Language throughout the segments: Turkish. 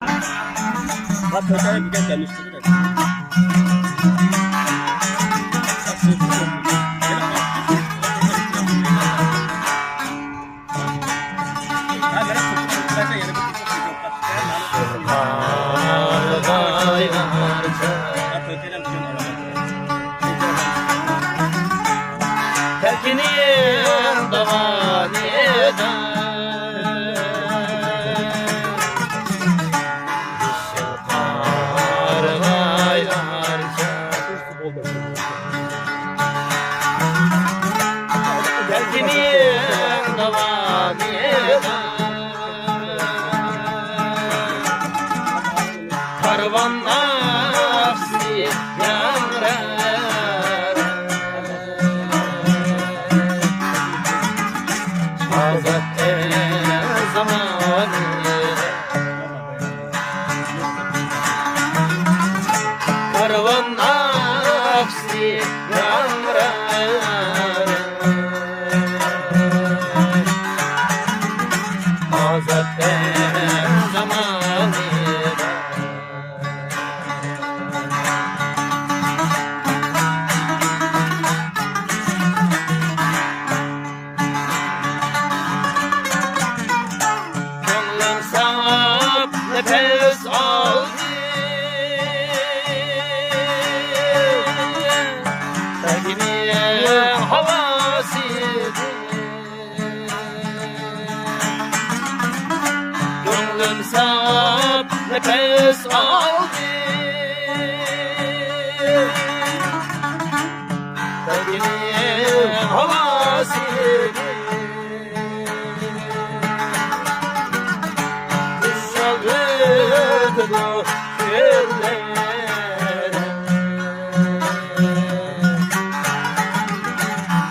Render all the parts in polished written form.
Ha köşeye bir gel gelmiştir de. Tekiniyim davaniyeden Tekiniyim davaniyeden Karvan nafsi yamrer Hazret zamanı Karvan nafsi yamrer Hazret zamanı Gönlüm sap nefes aldı Sevgiliye havasıydı Gönlüm sap nefes aldı Sevgiliye havasıydı Kışladı küllere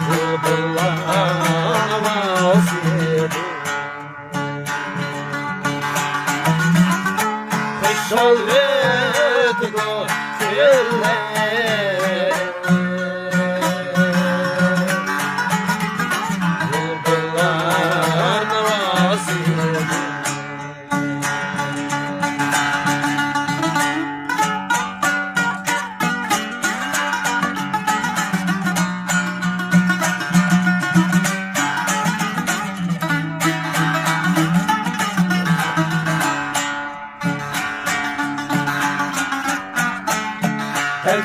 Bulbullar havasıydı Kışladı küllere Bulbullar havasıydı Tek